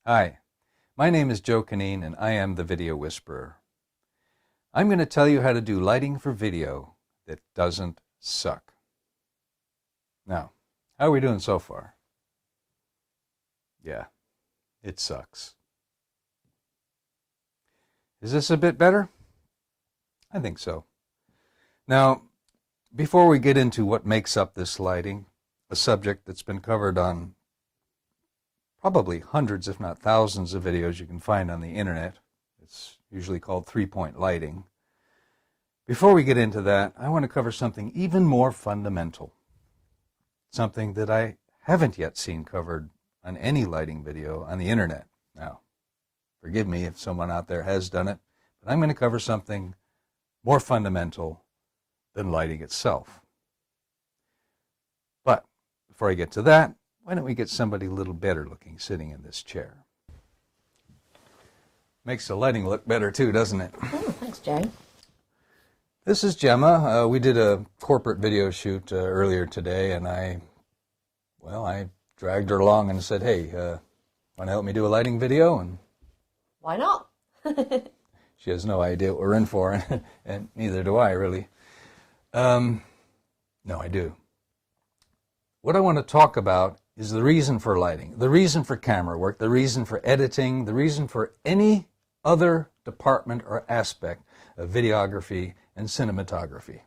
Hi, my name is Joe Canine and I am the Video Whisperer. I'm going to tell you how to do lighting for video that doesn't suck. Now, how are we doing so far? Yeah, it sucks. Is this a bit better? I think so. Now, before we get into what makes up this lighting, a subject that's been covered on probably hundreds, if not thousands, of videos you can find on the internet. It's usually called three-point lighting. Before we get into that, I want to cover something even more fundamental. Something that I haven't yet seen covered on any lighting video on the internet. Now, forgive me if someone out there has done it, but I'm going to cover something more fundamental than lighting itself. But before I get to that, why don't we get somebody a little better looking sitting in this chair? Makes the lighting look better too, doesn't it? Oh, thanks, Jay. This is Gemma. We did a corporate video shoot earlier today, and I dragged her along and said, hey, want to help me do a lighting video? And why not? She has no idea what we're in for, and neither do I, really. No, I do. What I want to talk about is the reason for lighting, the reason for camera work, the reason for editing, the reason for any other department or aspect of videography and cinematography.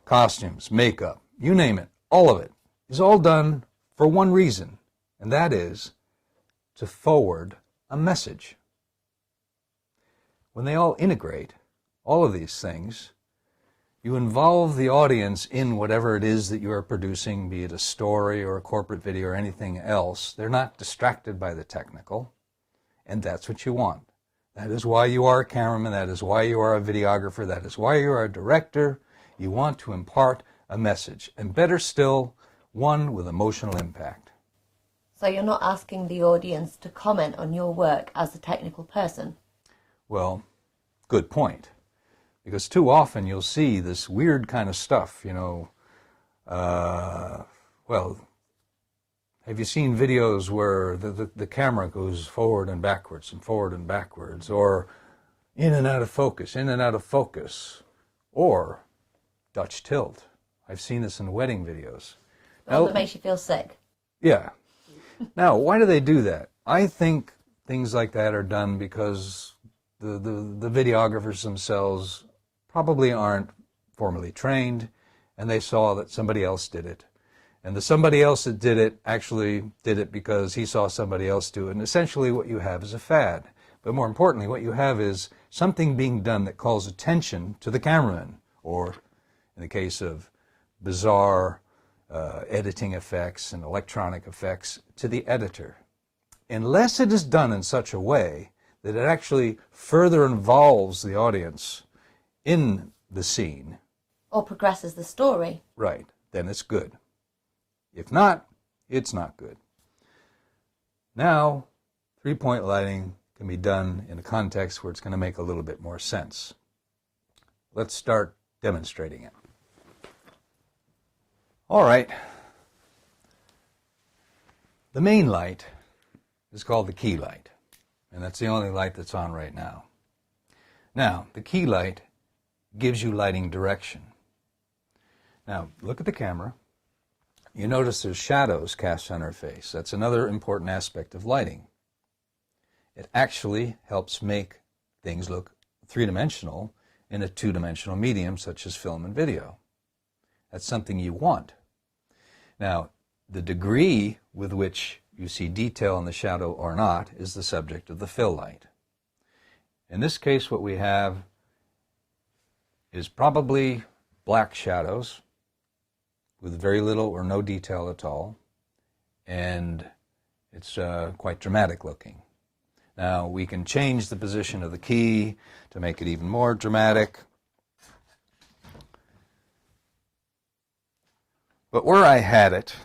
Costumes, makeup, you name it, all of it is all done for one reason, and that is to forward a message. When they all integrate, all of these things, you involve the audience in whatever it is that you are producing, be it a story or a corporate video or anything else. They're not distracted by the technical, and that's what you want. That is why you are a cameraman, that is why you are a videographer, that is why you are a director. You want to impart a message, and better still, one with emotional impact. So you're not asking the audience to comment on your work as a technical person? Well, good point. Because too often you'll see this weird kind of stuff, well, have you seen videos where the camera goes forward and backwards, or in and out of focus, or Dutch tilt? I've seen this in wedding videos. Well, that makes you feel sick. Yeah. Now, why do they do that? I think things like that are done because the videographers themselves probably aren't formally trained, and they saw that somebody else did it. And the somebody else that did it actually did it because he saw somebody else do it. And essentially what you have is a fad. But more importantly, what you have is something being done that calls attention to the cameraman, or in the case of bizarre editing effects and electronic effects, to the editor. Unless it is done in such a way that it actually further involves the audience in the scene, or progresses the story, right, then it's good. If not, it's not good. Now, three-point lighting can be done in a context where it's going to make a little bit more sense. Let's start demonstrating it. All right. The main light is called the key light, and that's the only light that's on right now. Now, the key light gives you lighting direction. Now, look at the camera. You notice there's shadows cast on her face. That's another important aspect of lighting. It actually helps make things look three-dimensional in a two-dimensional medium such as film and video. That's something you want. Now, the degree with which you see detail in the shadow or not is the subject of the fill light. In this case, what we have is probably black shadows with very little or no detail at all, and it's quite dramatic looking. Now, we can change the position of the key to make it even more dramatic. But where I had it,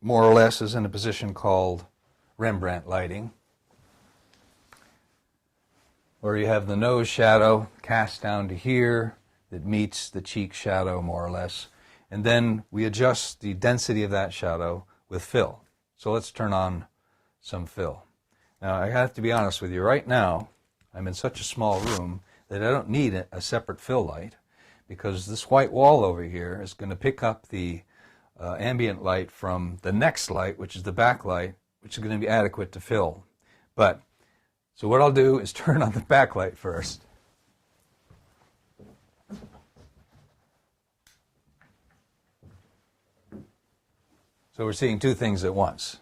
more or less, is in a position called Rembrandt lighting, where you have the nose shadow cast down to here that meets the cheek shadow more or less, and then we adjust the density of that shadow with fill. So let's turn on some fill. Now, I have to be honest with you. Right now, I'm in such a small room that I don't need a separate fill light, because this white wall over here is going to pick up the ambient light from the next light, which is the backlight, which is going to be adequate to fill. So what I'll do is turn on the backlight first. So we're seeing two things at once.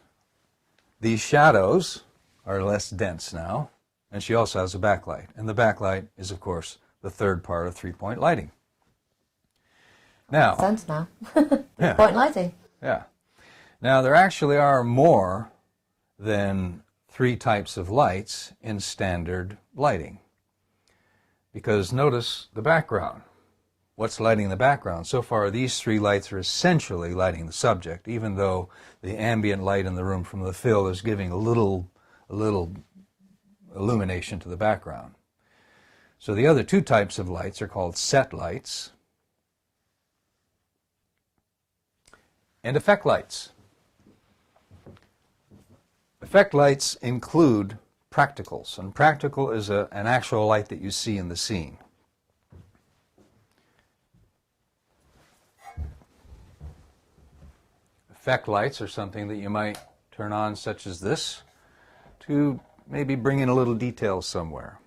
These shadows are less dense now, and she also has a backlight. And the backlight is, of course, the third part of three-point lighting. Now, sense now. Yeah. Point lighting. Yeah. Now, there actually are more than 3 types of lights in standard lighting. Because notice the background. What's lighting the background? So far, these 3 lights are essentially lighting the subject, even though the ambient light in the room from the fill is giving a little illumination to the background. So the other 2 types of lights are called set lights and effect lights. Effect lights include practicals, and practical is an actual light that you see in the scene. Effect lights are something that you might turn on, such as this, to maybe bring in a little detail somewhere.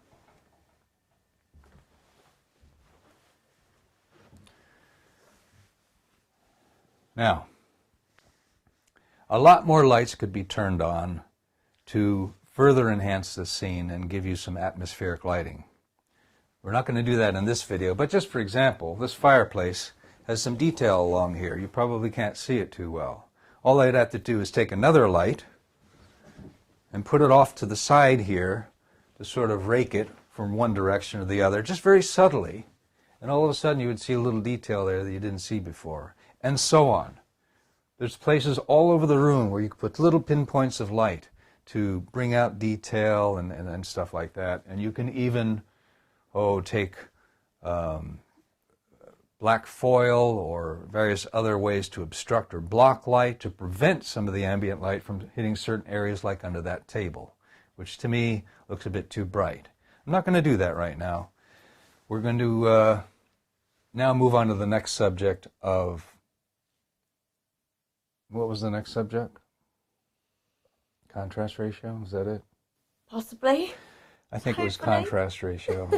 Now, a lot more lights could be turned on to further enhance the scene and give you some atmospheric lighting. We're not going to do that in this video, but just for example, this fireplace has some detail along here. You probably can't see it too well. All I'd have to do is take another light and put it off to the side here to sort of rake it from one direction or the other, just very subtly. And all of a sudden you would see a little detail there that you didn't see before, and so on. There's places all over the room where you can put little pinpoints of light to bring out detail and stuff like that. And you can even, take black foil or various other ways to obstruct or block light to prevent some of the ambient light from hitting certain areas, like under that table, which to me looks a bit too bright. I'm not going to do that right now. We're going to now move on to the next subject of, what was the next subject? Contrast ratio, is that it? Possibly. I think it was contrast ratio.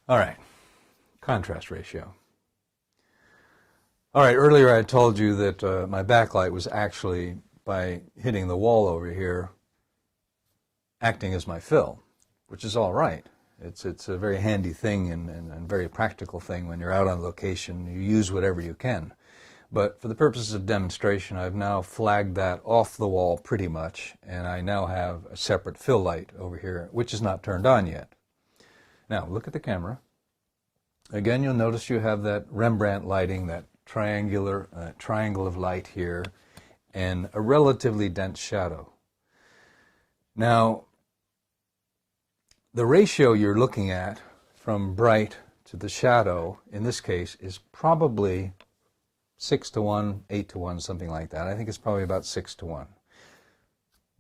All right, contrast ratio. All right, earlier I told you that my backlight was actually, by hitting the wall over here, acting as my fill, which is all right. It's a very handy thing and very practical thing when you're out on location. You use whatever you can. But for the purposes of demonstration, I've now flagged that off the wall pretty much, and I now have a separate fill light over here, which is not turned on yet. Now, look at the camera. Again, you'll notice you have that Rembrandt lighting, that triangle of light here, and a relatively dense shadow. Now, the ratio you're looking at from bright to the shadow, in this case, is probably 6:1, 8:1, something like that. I think it's probably about 6:1.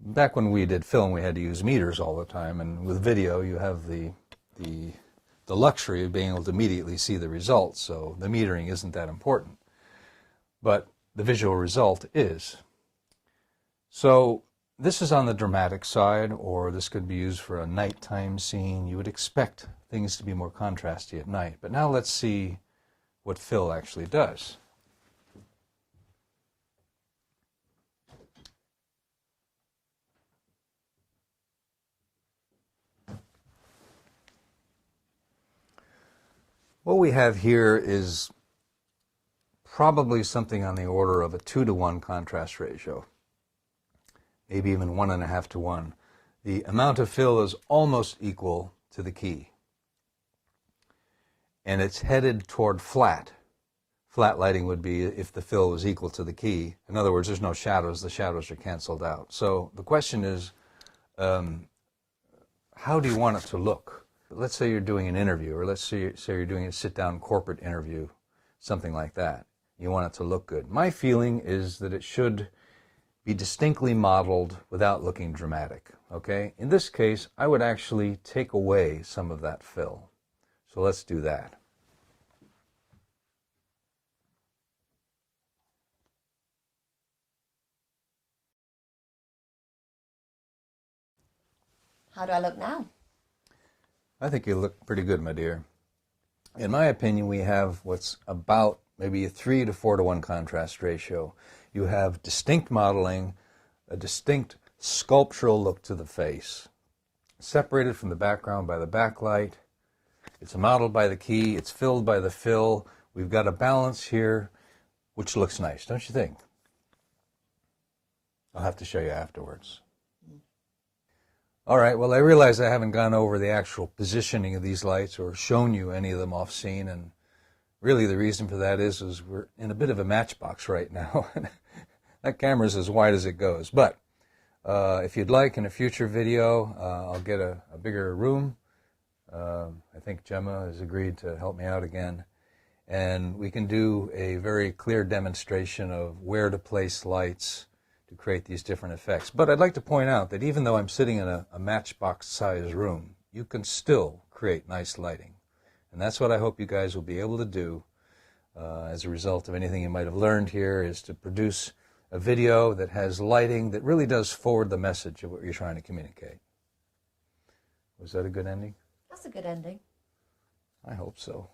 Back when we did film, we had to use meters all the time, and with video, you have the luxury of being able to immediately see the results, so the metering isn't that important. But the visual result is. So this is on the dramatic side, or this could be used for a nighttime scene. You would expect things to be more contrasty at night. But now let's see what fill actually does. What we have here is probably something on the order of a 2:1 contrast ratio, maybe even 1.5:1. The amount of fill is almost equal to the key. And it's headed toward flat. Flat lighting would be if the fill was equal to the key. In other words, there's no shadows. The shadows are canceled out. So the question is, how do you want it to look? Let's say you're doing an interview, or let's say you're doing a sit-down corporate interview, something like that. You want it to look good. My feeling is that it should be distinctly modeled without looking dramatic, okay? In this case, I would actually take away some of that fill. So let's do that. How do I look now? I think you look pretty good, my dear. In my opinion, we have what's about maybe a 3 to 4 to 1 contrast ratio. You have distinct modeling, a distinct sculptural look to the face, separated from the background by the backlight. It's modeled by the key, it's filled by the fill. We've got a balance here, which looks nice, don't you think? I'll have to show you afterwards. All right, well, I realize I haven't gone over the actual positioning of these lights or shown you any of them off scene, and really the reason for that is we're in a bit of a matchbox right now. That camera's as wide as it goes. But if you'd like, in a future video, I'll get a bigger room. I think Gemma has agreed to help me out again. And we can do a very clear demonstration of where to place lights to create these different effects. But I'd like to point out that even though I'm sitting in a matchbox-sized room, you can still create nice lighting. And that's what I hope you guys will be able to do as a result of anything you might have learned here, is to produce a video that has lighting that really does forward the message of what you're trying to communicate. Was that a good ending? That's a good ending. I hope so.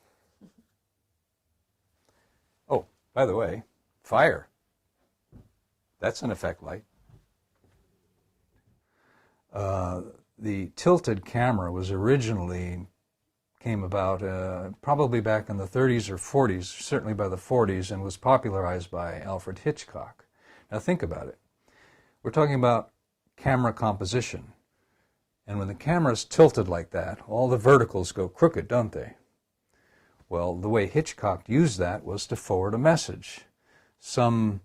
Oh, by the way, fire. That's an effect light. The tilted camera was originally came about probably back in the 30s or 40s, certainly by the 40s, and was popularized by Alfred Hitchcock. Now think about it. We're talking about camera composition. And when the camera's tilted like that, all the verticals go crooked, don't they? Well, the way Hitchcock used that was to forward a message. Some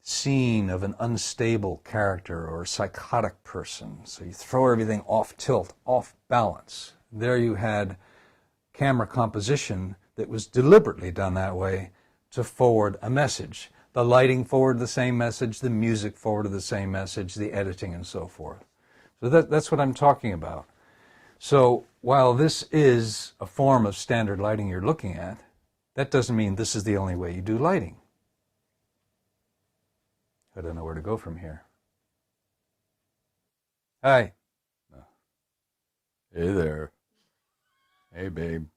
scene of an unstable character or psychotic person. So you throw everything off tilt, off balance. There you had camera composition that was deliberately done that way to forward a message. The lighting forwarded the same message, the music forwarded the same message, the editing and so forth. So that's what I'm talking about. So while this is a form of standard lighting you're looking at, that doesn't mean this is the only way you do lighting. I don't know where to go from here. Hi. Hey there. Hey, babe.